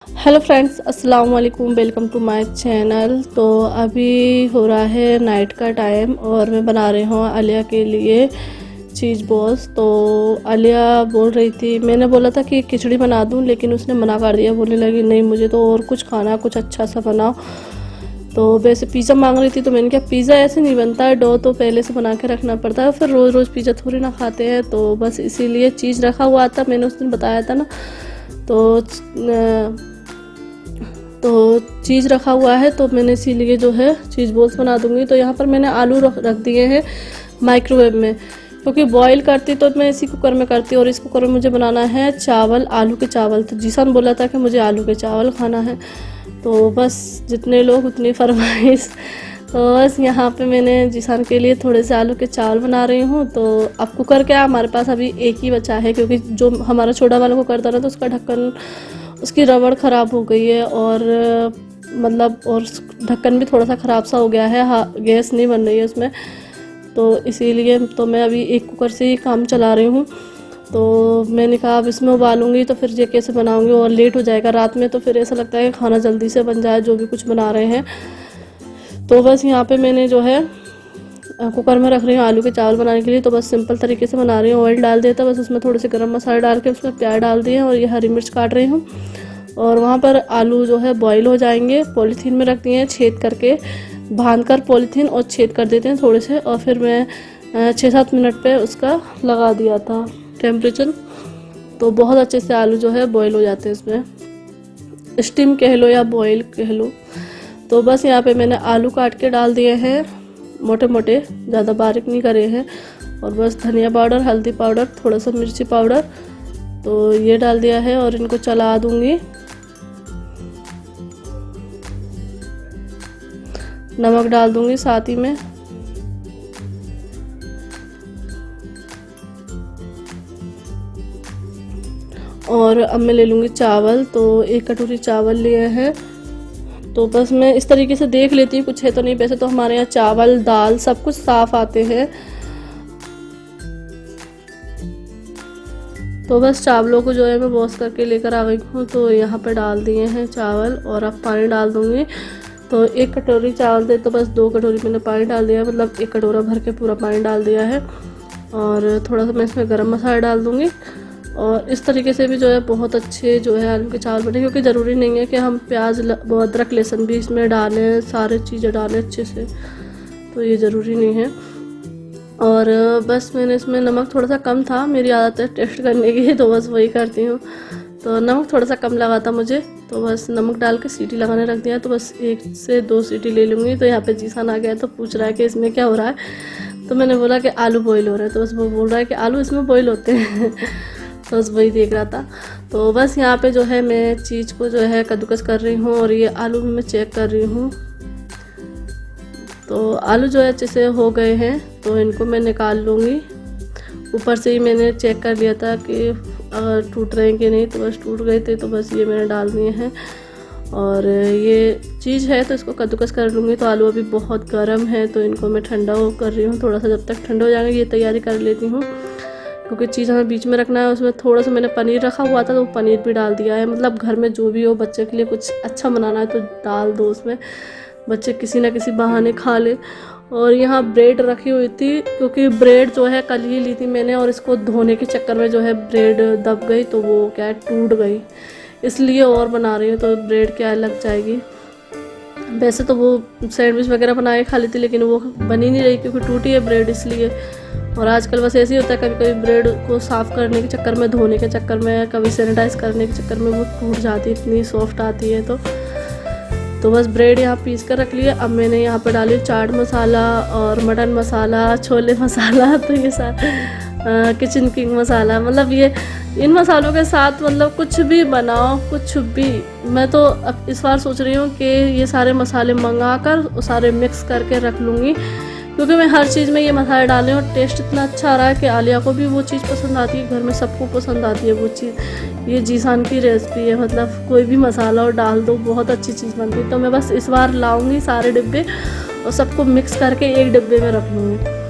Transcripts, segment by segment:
Hello friends, अस्सलाम वालेकुम। Welcome to my channel. तो अभी हो रहा है नाइट का टाइम और मैं बना रही हूँ आलिया के लिए चीज़ बॉल्स। तो आलिया बोल रही थी, मैंने बोला था कि खिचड़ी बना दूँ, लेकिन उसने मना कर दिया। बोलने लगी नहीं, मुझे तो और कुछ खाना, कुछ अच्छा सा बनाओ। तो वैसे पिज़्ज़ा मांग रही थी, तो मैंने कहा पिज़्ज़ा ऐसे नहीं बनता है, डो तो पहले से बना के रखना पड़ता है, फिर रोज़ रोज़ पिज़्ज़ा थोड़ी ना खाते हैं। तो बस इसीलिए चीज़ रखा हुआ था, मैंने उस दिन बताया था ना। तो चीज़ रखा हुआ है, तो मैंने इसीलिए जो है चीज़ बॉल्स बना दूंगी। तो यहाँ पर मैंने आलू रख दिए हैं माइक्रोवेव में, क्योंकि बॉईल करती तो मैं इसी कुकर में करती, और इस कुकर में मुझे बनाना है चावल, आलू के चावल। तो जीसान बोला था कि मुझे आलू के चावल खाना है, तो बस जितने लोग उतनी फरमाइश। तो बस यहाँ पे मैंने जीसान के लिए थोड़े से आलू के चावल बना रही हूँ। तो अब कुकर क्या, हमारे पास अभी एक ही बचा है, क्योंकि जो हमारा छोटा वाला कुकर था ना, तो उसका ढक्कन, उसकी रबड़ ख़राब हो गई है, और मतलब और ढक्कन भी थोड़ा सा ख़राब सा हो गया है। हाँ, गैस नहीं बन रही है उसमें, तो इसीलिए तो मैं अभी एक कुकर से ही काम चला रही हूँ। तो मैंने कहा अब इसमें उबालूंगी तो फिर ये कैसे बनाऊंगी, और लेट हो जाएगा रात में, तो फिर ऐसा लगता है कि खाना जल्दी से बन जाए जो भी कुछ बना रहे हैं। तो बस यहाँ पे मैंने जो है कुकर में रख रही हूँ आलू के चावल बनाने के लिए। तो बस सिंपल तरीके से बना रही हूँ। ऑयल डाल दिया था, बस उसमें थोड़े से गरम मसाला डाल के उसमें प्याज डाल दिए, और ये हरी मिर्च काट रही हूँ। और वहाँ पर आलू जो है बॉईल हो जाएंगे, पॉलीथीन में रख दिए हैं छेद करके, बांध कर पॉलीथीन और छेद कर देते हैं थोड़े से। और फिर मैं 6-7 मिनट पे उसका लगा दिया था टेम्परेचर। तो बहुत अच्छे से आलू जो है बॉईल हो जाते हैं इसमें, स्टीम कह लो या बॉईल कह लो। तो बस यहाँ पे मैंने आलू काट के डाल दिए हैं मोटे मोटे, ज़्यादा बारीक नहीं करे हैं। और बस धनिया पाउडर, हल्दी पाउडर, थोड़ा सा मिर्ची पाउडर, तो ये डाल दिया है, और इनको चला दूंगी। नमक डाल दूंगी साथ ही में। और अब मैं ले लूँगी चावल। तो 1 कटोरी चावल लिए हैं। तो बस मैं इस तरीके से देख लेती हूँ कुछ है तो नहीं। वैसे तो हमारे यहाँ चावल, दाल सब कुछ साफ़ आते हैं। तो बस चावलों को जो है मैं वॉश करके लेकर आ गई हूँ। तो यहाँ पर डाल दिए हैं चावल, और अब पानी डाल दूँगी। तो 1 कटोरी चावल थे, तो बस 2 कटोरी मैंने पानी डाल दिया, मतलब 1 कटोरा भर के पूरा पानी डाल दिया है। और थोड़ा सा मैं इसमें गरम मसाला डाल दूँगी। और इस तरीके से भी जो है बहुत अच्छे जो है आलू के चावल बने, क्योंकि ज़रूरी नहीं है कि हम प्याज, अदरक, लहसुन भी इसमें डालें, सारे चीज़ें डालें अच्छे से, तो ये ज़रूरी नहीं है। और बस मैंने इसमें नमक थोड़ा सा कम था, मेरी आदत है टेस्ट करने की, तो बस वही करती हूँ। तो नमक थोड़ा सा कम लगा था मुझे, तो बस नमक डाल के सीटी लगाने रख दिया। तो बस 1 से 2 सीटी ले लूँगी। तो यहाँ पे जीसान आ गया, तो पूछ रहा है कि इसमें क्या हो रहा है। तो मैंने बोला कि आलू बॉईल हो रहा है। तो बस वो बोल रहा है कि आलू इसमें बॉईल होते हैं। तो बस वही देख रहा था। तो बस यहाँ पे जो है मैं चीज़ को जो है कद्दूकस कर रही हूँ, और ये आलू भी मैं चेक कर रही हूँ। तो आलू जो है अच्छे से हो गए हैं, तो इनको मैं निकाल लूँगी। ऊपर से ही मैंने चेक कर लिया था कि अगर टूट रहे हैं कि नहीं, तो बस टूट गए थे, तो बस ये मैंने डाल दिए हैं। और ये चीज़ है तो इसको कद्दूकस कर लूँगी। तो आलू अभी बहुत गर्म है, तो इनको मैं ठंडा कर रही हूँ थोड़ा सा। जब तक ठंडा हो जाएंगे ये तैयारी कर लेती हूँ, क्योंकि चीज़ हमें बीच में रखना है। उसमें थोड़ा सा मैंने पनीर रखा हुआ था, तो पनीर भी डाल दिया है। मतलब घर में जो भी हो, बच्चे के लिए कुछ अच्छा बनाना है तो डाल दो उसमें, बच्चे किसी ना किसी बहाने खा ले। और यहाँ ब्रेड रखी हुई थी, क्योंकि ब्रेड जो है कल ही ली थी मैंने, और इसको धोने के चक्कर में जो है ब्रेड दब गई, तो वो क्या है टूट गई, इसलिए और बना रही हूँ। तो ब्रेड क्या लग जाएगी। वैसे तो वो सैंडविच वगैरह बना के खा ली थी, लेकिन वो बनी नहीं रही क्योंकि टूटी है ब्रेड, इसलिए। और आजकल बस ऐसे ही होता है, कभी कभी ब्रेड को साफ़ करने के चक्कर में, धोने के चक्कर में, कभी सैनिटाइज़ करने के चक्कर में वो टूट जाती है, इतनी सॉफ्ट आती है। तो बस ब्रेड यहाँ पीस कर रख लिया। अब मैंने यहाँ पर डाली चाट मसाला और मटन मसाला, छोले मसाला, तो ये सारा किचन किंग मसाला। मतलब ये इन मसालों के साथ मतलब कुछ भी बनाओ, कुछ भी। मैं तो अब इस बार सोच रही हूँ कि ये सारे मसाले मंगा कर सारे मिक्स करके रख लूँगी, क्योंकि मैं हर चीज़ में ये मसाले डाले, और टेस्ट इतना अच्छा आ रहा है कि आलिया को भी वो चीज़ पसंद आती है, घर में सबको पसंद आती है वो चीज़। ये जीसान की रेसिपी है, मतलब कोई भी मसाला और डाल दो बहुत अच्छी चीज़ बनती है। तो मैं बस इस बार लाऊंगी सारे डिब्बे और सबको मिक्स करके एक डिब्बे में रख लूँगी।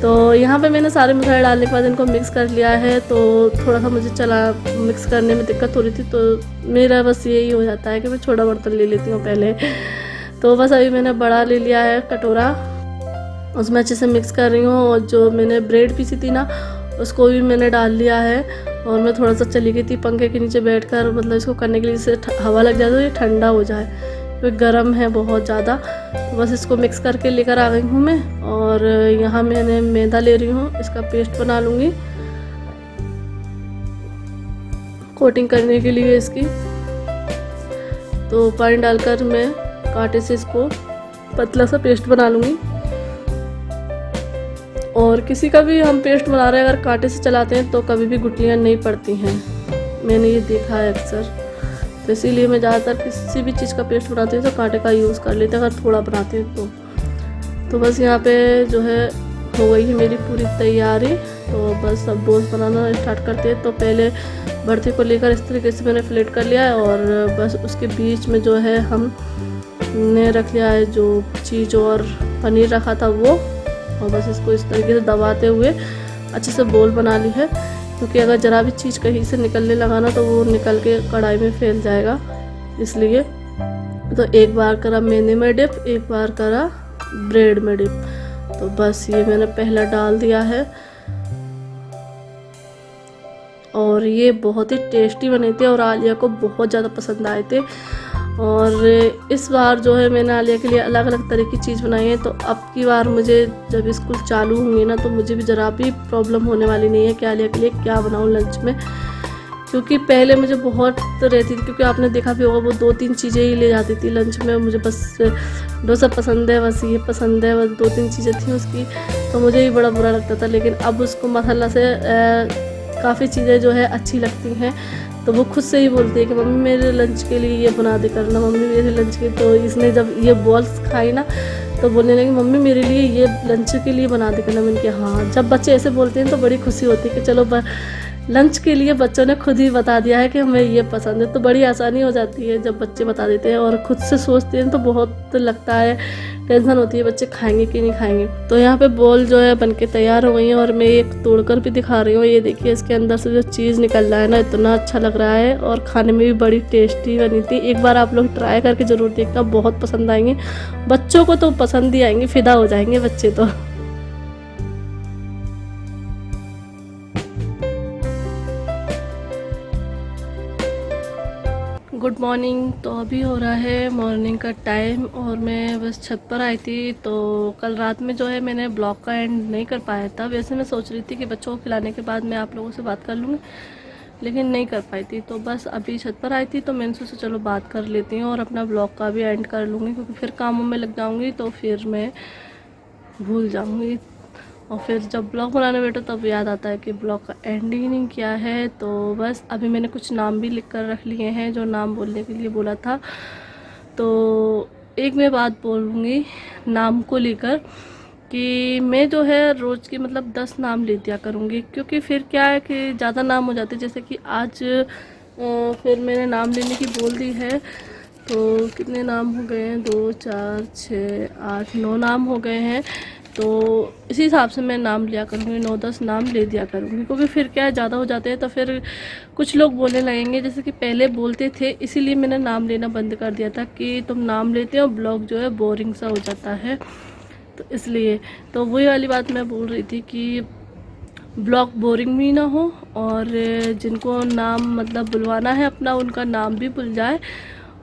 तो यहाँ पे मैंने सारे मसाले डालने के बाद इनको मिक्स कर लिया है। तो थोड़ा सा मुझे चला मिक्स करने में दिक्कत हो रही थी, तो मेरा बस यही हो जाता है कि मैं छोटा बर्तन ले लेती हूँ पहले। तो बस अभी मैंने बड़ा ले लिया है कटोरा, उसमें अच्छे से मिक्स कर रही हूँ। और जो मैंने ब्रेड पीसी थी ना, उसको भी मैंने डाल लिया है। और मैं थोड़ा सा चली गई थी पंखे के नीचे बैठकर, मतलब इसको करने के लिए, जिससे हवा लग जाए तो ये ठंडा हो जाए, क्योंकि गर्म है बहुत ज़्यादा। तो बस इसको मिक्स करके लेकर आ गई हूँ मैं। और यहाँ मैंने मैदा ले रही हूँ, इसका पेस्ट बना लूँगी कोटिंग करने के लिए इसकी। तो पानी डालकर मैं कांटे से इसको पतला सा पेस्ट बना लूँगी। और किसी का भी हम पेस्ट बना रहे हैं अगर कांटे से चलाते हैं तो कभी भी गुठलियाँ नहीं पड़ती हैं, मैंने ये देखा है अक्सर। तो इसीलिए मैं ज़्यादातर किसी भी चीज़ का पेस्ट बनाती हूँ तो कांटे का यूज़ कर लेते हैं अगर थोड़ा बनाते हैं तो बस यहाँ पे जो है हो गई है मेरी पूरी तैयारी। तो बस अब बोल्स बनाना स्टार्ट करते हैं। तो पहले भरते को लेकर इस तरीके से मैंने प्लेट कर लिया है, और बस उसके बीच में जो है हमने रख लिया है जो चीज़ और पनीर रखा था वो। और बस इसको इस तरीके से दबाते हुए अच्छे से बोल बना ली है, क्योंकि अगर ज़रा भी चीज़ कहीं से निकलने लगा ना तो वो निकल के कढ़ाई में फैल जाएगा, इसलिए। तो एक बार करा मैंने में डिप, एक बार करा ब्रेड में डिप। तो बस ये मैंने पहला डाल दिया है। और ये बहुत ही टेस्टी बने थे और आलिया को बहुत ज़्यादा पसंद आए थे। और इस बार जो है मैंने आलिया के लिए अलग अलग तरह की चीज़ बनाई है। तो अब की बार मुझे जब स्कूल चालू होंगे ना तो मुझे भी ज़रा भी प्रॉब्लम होने वाली नहीं है कि आलिया के लिए क्या बनाऊँ लंच में, क्योंकि पहले मुझे बहुत रहती थी, क्योंकि आपने देखा भी होगा वो 2-3 चीज़ें ही ले जाती थी लंच में। मुझे बस डोसा पसंद है, बस ये पसंद है, बस 2-3 चीज़ें थी उसकी, तो मुझे भी बड़ा बुरा लगता था। लेकिन अब उसको मसाला से काफ़ी चीज़ें जो है अच्छी लगती हैं। तो वो खुद से ही बोलती है कि मम्मी मेरे लंच के लिए ये बना दे करना, मम्मी मेरे लंच के। तो इसने जब ये बॉल्स खाई ना तो बोलने लगी मम्मी मेरे लिए ये लंच के लिए बना दे करना। मैंने कहा हाँ। जब बच्चे ऐसे बोलते हैं तो बड़ी खुशी होती है कि चलो लंच के लिए बच्चों ने खुद ही बता दिया है कि हमें ये पसंद है। तो बड़ी आसानी हो जाती है जब बच्चे बता देते हैं, और खुद से सोचते हैं तो बहुत लगता है, टेंशन होती है बच्चे खाएंगे कि नहीं खाएंगे। तो यहाँ पे बॉल जो है बनके तैयार हो गई है, और मैं एक तोड़कर भी दिखा रही हूँ। ये देखिए इसके अंदर से जो चीज़ निकल रहा है ना, इतना अच्छा लग रहा है और खाने में भी बड़ी टेस्टी बनी थी। एक बार आप लोग ट्राई करके ज़रूर देखना, बहुत पसंद आएंगे बच्चों को, तो पसंद ही आएंगे, फिदा हो जाएंगे बच्चे तो। Good morning. तो अभी हो रहा है मॉर्निंग का टाइम, और मैं बस छत पर आई थी। तो कल रात में जो है मैंने ब्लॉग का एंड नहीं कर पाया था। वैसे मैं सोच रही थी कि बच्चों को खिलाने के बाद मैं आप लोगों से बात कर लूँगी, लेकिन नहीं कर पाई थी। तो बस अभी छत पर आई थी तो मैंने सोचा चलो बात कर लेती हूँ और अपना ब्लॉग का भी एंड कर लूँगी, क्योंकि फिर कामों में लग जाऊँगी तो फिर मैं भूल जाऊँगी। और फिर जब ब्लॉग बनाने बैठो तब याद आता है कि ब्लॉग का एंड ही नहीं किया है। तो बस अभी मैंने कुछ नाम भी लिख कर रख लिए हैं जो नाम बोलने के लिए बोला था। तो एक मैं बात बोलूँगी नाम को लेकर कि मैं जो है रोज़ की मतलब 10 नाम ले दिया करूँगी, क्योंकि फिर क्या है कि ज़्यादा नाम हो जाते हैं। जैसे कि आज फिर मैंने नाम लेने की बोल दी है, तो कितने नाम हो गए हैं, 2 4 6 8 9 नाम हो गए हैं। तो इसी हिसाब से मैं नाम लिया करूँगी, 9-10 नाम ले दिया करूँगी, क्योंकि फिर क्या है ज़्यादा हो जाते हैं तो फिर कुछ लोग बोलने लगेंगे। जैसे कि पहले बोलते थे, इसीलिए मैंने नाम लेना बंद कर दिया था कि तुम नाम लेते हो ब्लॉग जो है बोरिंग सा हो जाता है, तो इसलिए। तो वही वाली बात मैं बोल रही थी कि ब्लॉग बोरिंग भी ना हो, और जिनको नाम मतलब बुलवाना है अपना उनका नाम भी भूल जाए,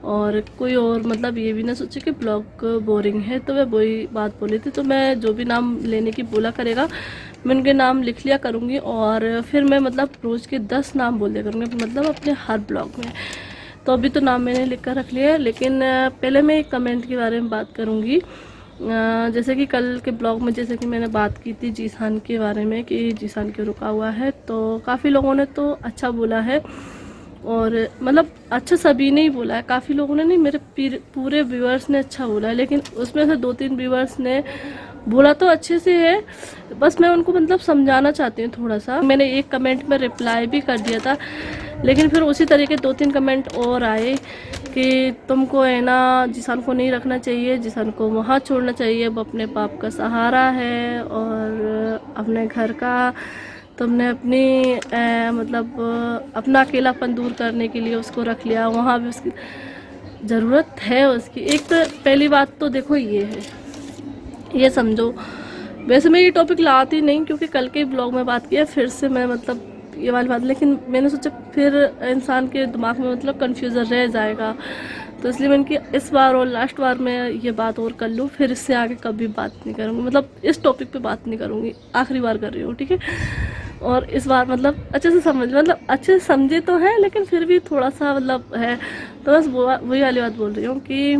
और कोई और मतलब ये भी ना सोचे कि ब्लॉग बोरिंग है। तो मैं वही बात बोली थी। तो मैं जो भी नाम लेने की बोला करेगा मैं उनके नाम लिख लिया करूँगी, और फिर मैं मतलब रोज़ के 10 नाम बोल दिया करूँगी, मतलब अपने हर ब्लॉग में। तो अभी तो नाम मैंने लिख कर रख लिया है, लेकिन पहले मैं एक कमेंट के बारे में बात करूँगी। जैसे कि कल के ब्लॉग में जैसे कि मैंने बात की थी जीसान के बारे में कि जीसान क्यों रुका हुआ है, तो काफ़ी लोगों ने तो अच्छा बोला है, और मतलब अच्छा सभी ने ही बोला है, काफ़ी लोगों ने नहीं, मेरे पूरे व्यूअर्स ने अच्छा बोला है। लेकिन उसमें से 2-3 व्यूअर्स ने बोला तो अच्छे से है, बस मैं उनको मतलब समझाना चाहती हूँ थोड़ा सा। मैंने एक कमेंट में रिप्लाई भी कर दिया था, लेकिन फिर उसी तरीके 2-3 कमेंट और आए कि तुमको है ना जिसान को नहीं रखना चाहिए, जिसान को वहाँ छोड़ना चाहिए। वो अपने बाप का सहारा है और अपने घर का तुमने अपनी मतलब अपना अकेलापन दूर करने के लिए उसको रख लिया। वहाँ भी उसकी ज़रूरत है उसकी। एक तो पहली बात तो देखो ये है, ये समझो। वैसे मैं ये टॉपिक लाती नहीं क्योंकि कल के ब्लॉग में बात किया, फिर से मैं मतलब ये वाली बात, लेकिन मैंने सोचा फिर इंसान के दिमाग में मतलब कन्फ्यूज़न रह जाएगा, तो इसलिए मैंने कि इस बार और लास्ट बार मैं ये बात और कर लूँ, फिर इससे आगे कभी बात नहीं करूँगी, मतलब इस टॉपिक पे बात नहीं करूँगी, आखिरी बार कर रही हूँ, ठीक है। और इस बार मतलब अच्छे से समझ, मतलब अच्छे से समझे तो हैं लेकिन फिर भी थोड़ा सा मतलब है, तो बस वही वाली बात बोल रही हूँ कि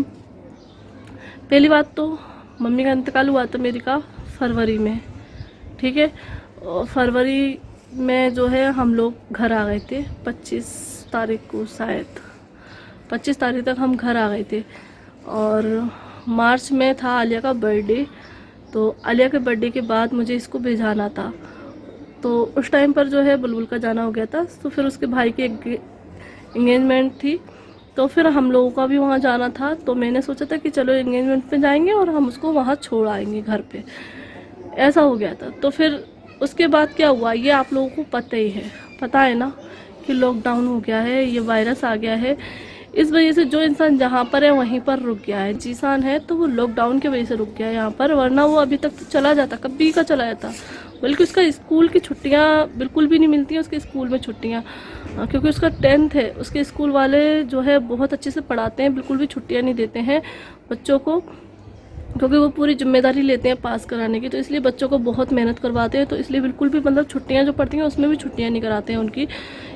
पहली बात तो मम्मी का इंतकाल हुआ था मेरी का फरवरी में, ठीक है। और फरवरी में जो है हम लोग घर आ गए थे 25 तारीख को, शायद 25 तारीख तक हम घर आ गए थे। और मार्च में था आलिया का बर्थडे, तो आलिया के बर्थडे के बाद मुझे इसको भेजाना था, तो उस टाइम पर जो है बुलबुल का जाना हो गया था। तो फिर उसके भाई की एंगेजमेंट थी, तो फिर हम लोगों का भी वहाँ जाना था, तो मैंने सोचा था कि चलो एंगेजमेंट पे जाएंगे और हम उसको वहाँ छोड़ आएंगे घर पे, ऐसा हो गया था। तो फिर उसके बाद क्या हुआ ये आप लोगों को पता ही है, पता है ना कि लॉकडाउन हो गया है, ये वायरस आ गया है। इस वजह से जो इंसान जहाँ पर है वहीं पर रुक गया है। जीसान है तो वो लॉकडाउन की वजह से रुक गया है यहाँ पर, वरना वो अभी तक तो चला जाता, कभी का चला जाता। बल्कि उसका स्कूल की छुट्टियाँ बिल्कुल भी नहीं मिलती हैं, उसके स्कूल में छुट्टियाँ, क्योंकि उसका 10th है। उसके स्कूल वाले जो है बहुत अच्छे से पढ़ाते हैं, बिल्कुल भी छुट्टियाँ नहीं देते हैं बच्चों को, क्योंकि वो पूरी जिम्मेदारी लेते हैं पास कराने की, तो इसलिए बच्चों को बहुत मेहनत करवाते हैं। तो इसलिए बिल्कुल भी मतलब छुट्टियां जो पड़ती हैं उसमें भी छुट्टियां नहीं कराते हैं उनकी,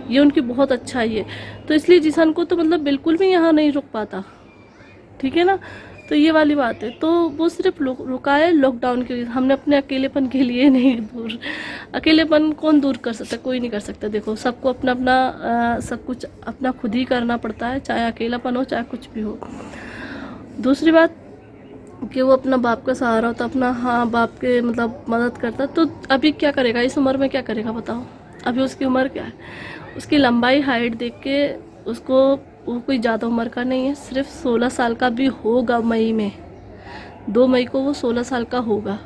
ये उनकी बहुत अच्छा ही है। तो इसलिए जीसान को तो मतलब बिल्कुल भी यहाँ नहीं रुक पाता, ठीक है ना। तो ये वाली बात है, तो वो सिर्फ रुका है लॉकडाउन के लिए, हमने अपने अकेलेपन के लिए नहीं दूर। अकेलेपन कौन दूर कर सकता है, कोई नहीं कर सकता। देखो सबको अपना अपना सब कुछ अपना खुद ही करना पड़ता है, चाहे अकेलापन हो चाहे कुछ भी हो। दूसरी बात कि वो अपना बाप का सहारा होता, अपना हाँ बाप के मतलब मदद करता, तो अभी क्या करेगा, इस उम्र में क्या करेगा बताओ। अभी उसकी उम्र क्या है, उसकी लंबाई हाइट देख के उसको, वो कोई ज़्यादा उम्र का नहीं है, सिर्फ 16 साल का भी होगा। मई में 2 मई को वो 16 साल का होगा,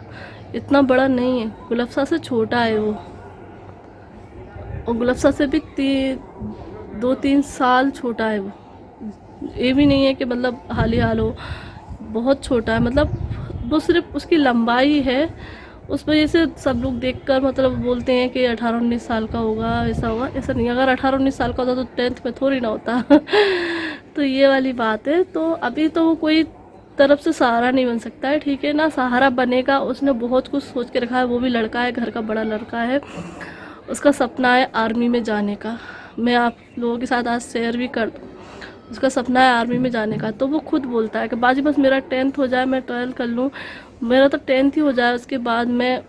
इतना बड़ा नहीं है। गुलफ्सा से छोटा है वो, और गुलफ्सा से भी 2-3 साल छोटा है वो। ये भी नहीं है कि मतलब हाल ही हाल हो, बहुत छोटा है। मतलब वो सिर्फ उसकी लंबाई है, उस वजह से सब लोग देखकर मतलब बोलते हैं कि 18-19 साल का होगा, ऐसा होगा। ऐसा नहीं, अगर 18-19 साल का होता तो 10th में थोड़ी ना होता। तो ये वाली बात है। तो अभी तो वो कोई तरफ से सहारा नहीं बन सकता है, ठीक है ना। सहारा बनेगा, उसने बहुत कुछ सोच के रखा है, वो भी लड़का है, घर का बड़ा लड़का है, उसका सपना है आर्मी में जाने का। मैं आप लोगों के साथ आज शेयर भी कर दूँ, उसका सपना है आर्मी में जाने का। तो वो खुद बोलता है कि बाजी बस मेरा 10th हो जाए, मैं 12 कर लूँ, मेरा तो 10th ही हो जाए, उसके बाद मैं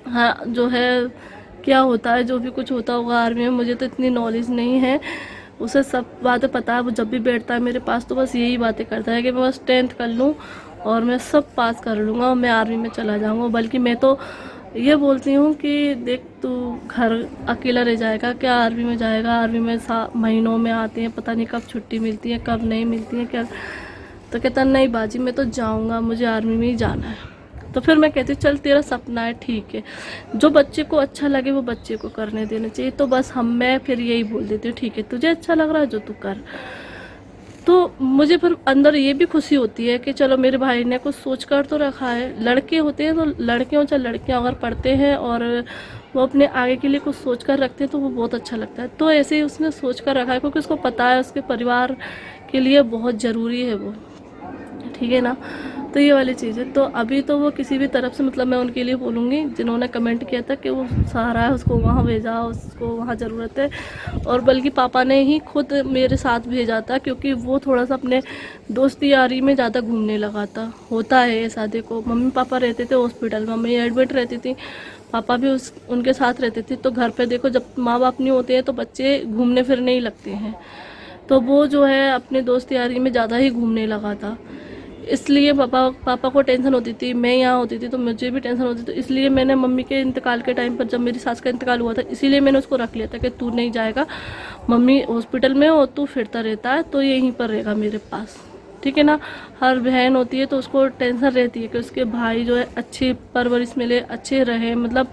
हाँ जो है क्या होता है, जो भी कुछ होता होगा आर्मी में, मुझे तो इतनी नॉलेज नहीं है, उसे सब बातें पता है। वो जब भी बैठता है मेरे पास तो बस यही बातें करता है कि मैं बस 10th कर लूँ और मैं सब पास कर लूँगा और मैं आर्मी में चला जाऊँगा। बल्कि मैं तो ये बोलती हूँ कि देख तू घर अकेला रह जाएगा क्या, आर्मी में जाएगा, आर्मी में महीनों में आते हैं, पता नहीं कब छुट्टी मिलती है कब नहीं मिलती है क्या। तो कहता नहीं बाजी मैं तो जाऊँगा, मुझे आर्मी में ही जाना है। तो फिर मैं कहती चल तेरा सपना है, ठीक है, जो बच्चे को अच्छा लगे वो बच्चे को करने देना चाहिए। तो बस मैं फिर यही बोल देती हूँ ठीक है तुझे अच्छा लग रहा है जो तू कर। तो मुझे फिर अंदर ये भी खुशी होती है कि चलो मेरे भाई ने कुछ सोच कर तो रखा है। लड़के होते हैं तो लड़के हो चाहे लड़कियाँ अगर पढ़ते हैं और वो अपने आगे के लिए कुछ सोच कर रखते हैं तो वो बहुत अच्छा लगता है। तो ऐसे ही उसने सोच कर रखा है क्योंकि उसको पता है उसके परिवार के लिए बहुत ज़रूरी है वो, ठीक है ना। तो ये वाली चीज़ है। तो अभी तो वो किसी भी तरफ से मतलब मैं उनके लिए बोलूँगी जिन्होंने कमेंट किया था कि वो सहारा है, उसको वहाँ भेजा, उसको वहाँ ज़रूरत है। और बल्कि पापा ने ही खुद मेरे साथ भेजा था क्योंकि वो थोड़ा सा अपने दोस्ती यारी में ज़्यादा घूमने लगा था। होता है ऐसा, देखो मम्मी पापा रहते थे हॉस्पिटल, मम्मी एडमिट रहती थी, पापा भी उनके साथ रहते थे। तो घर पर देखो जब माँ बाप नहीं होते हैं तो बच्चे घूमने फिरने ही लगते हैं। तो वो जो है अपने दोस्त यारी में ज़्यादा ही घूमने लगा था। इसलिए पापा को टेंशन होती थी, मैं यहाँ होती थी तो मुझे भी टेंशन होती थी। तो इसलिए मैंने मम्मी के इंतकाल के टाइम पर, जब मेरी सास का इंतकाल हुआ था, इसीलिए मैंने उसको रख लिया था कि तू नहीं जाएगा, मम्मी हॉस्पिटल में हो, तू फिरता रहता है तो यहीं पर रहेगा मेरे पास, ठीक है ना। हर बहन होती है तो उसको टेंशन रहती है कि उसके भाई जो है अच्छी परवरिश मिले, अच्छे रहे, मतलब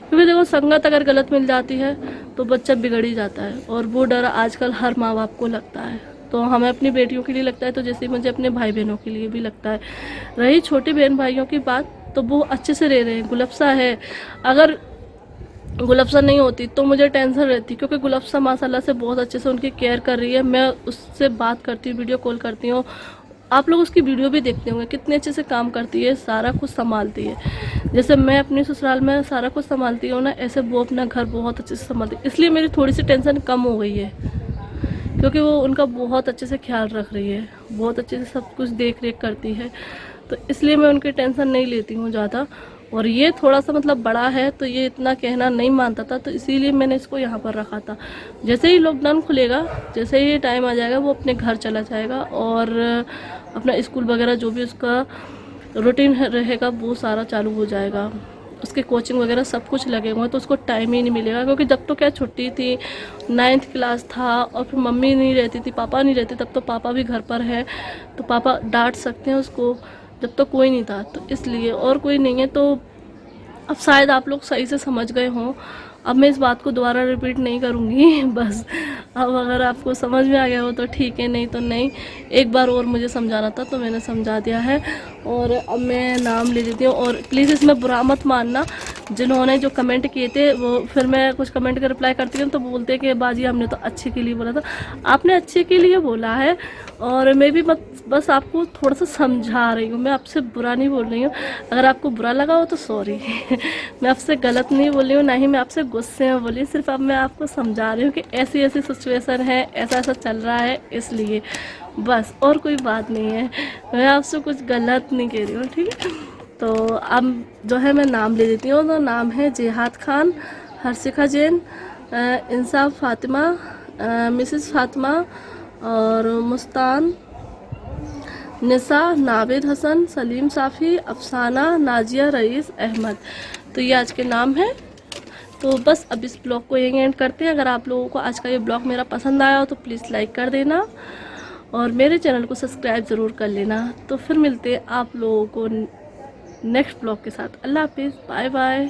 क्योंकि देखो संगत अगर गलत मिल जाती है तो बच्चा बिगड़ ही जाता है, और वो डर आजकल हर माँ बाप को लगता है। तो हमें अपनी बेटियों के लिए लगता है, तो जैसे मुझे अपने भाई बहनों के लिए भी लगता है। रही छोटी बहन भाइयों की बात, तो वो अच्छे से रह रहे हैं। गुलफ्सा है, अगर गुलफ्सा नहीं होती तो मुझे टेंशन रहती, क्योंकि गुलफ्सा माशाल्लाह से बहुत अच्छे से उनकी केयर कर रही है। मैं उससे बात करती हूँ, वीडियो कॉल करती हूँ, आप लोग उसकी वीडियो भी देखते होंगे, कितने अच्छे से काम करती है, सारा कुछ संभालती है। जैसे मैं अपनी ससुराल में सारा कुछ संभालती हूँ ना, ऐसे वो अपना घर बहुत अच्छे से संभालती है। इसलिए मेरी थोड़ी सी टेंशन कम हो गई है, क्योंकि वो उनका बहुत अच्छे से ख्याल रख रही है, बहुत अच्छे से सब कुछ देख रेख करती है। तो इसलिए मैं उनकी टेंशन नहीं लेती हूँ ज़्यादा। और ये थोड़ा सा मतलब बड़ा है तो ये इतना कहना नहीं मानता था, तो इसीलिए मैंने इसको यहाँ पर रखा था। जैसे ही लॉकडाउन खुलेगा, जैसे ही टाइम आ जाएगा, वो अपने घर चला जाएगा और अपना स्कूल वगैरह जो भी उसका रूटीन रहेगा वो सारा चालू हो जाएगा। उसके कोचिंग वगैरह सब कुछ लगे हुए हैं, तो उसको टाइम ही नहीं मिलेगा। क्योंकि जब तो क्या छुट्टी थी, 9th क्लास था, और फिर मम्मी नहीं रहती थी, पापा नहीं रहते, तब तो पापा भी घर पर है तो पापा डांट सकते हैं उसको, जब तो कोई नहीं था। तो इसलिए, और कोई नहीं है तो अब शायद आप लोग सही से समझ गए हों। अब मैं इस बात को दोबारा रिपीट नहीं करूँगी बस। अब अगर आपको समझ में आ गया हो तो ठीक है, नहीं तो नहीं। एक बार और मुझे समझाना था तो मैंने समझा दिया है। और अब मैं नाम ले लेती हूँ, और प्लीज़ इसमें बुरा मत मानना। जिन्होंने जो कमेंट किए थे, वो फिर मैं कुछ कमेंट का रिप्लाई करती हूँ तो बोलते हैं कि बाजी हमने तो अच्छे के लिए बोला था। आपने अच्छे के लिए बोला है, और मैं भी बस आपको थोड़ा सा समझा रही हूँ, मैं आपसे बुरा नहीं बोल रही हूँ। अगर आपको बुरा लगा हो तो सॉरी मैं आपसे गलत नहीं बोल रही हूँ, ना ही मैं आपसे गुस्से में बोली। सिर्फ अब मैं आपको समझा रही हूँ कि ऐसी ऐसी सिचुएशन है, ऐसा ऐसा चल रहा है, इसलिए बस, और कोई बात नहीं है। मैं आपसे कुछ गलत नहीं कह रही हूँ, ठीक है। तो अब जो है मैं नाम ले देती हूँ। तो नाम है जिहाद खान, हर्षिका जैन, इंसाफ फातिमा, मिसेस फातिमा, और मुस्तान, निसा, नाविद हसन, सलीम साफ़ी, अफसाना, नाजिया, रईस, अहमद। तो ये आज के नाम है। तो बस अब इस ब्लॉग को यहीं एंड करते हैं। अगर आप लोगों को आज का ये ब्लॉग मेरा पसंद आया हो तो प्लीज़ लाइक कर देना, और मेरे चैनल को सब्सक्राइब ज़रूर कर लेना। तो फिर मिलते हैं आप लोगों को नेक्स्ट ब्लॉग के साथ। अल्लाह हाफिज़, बाय बाय।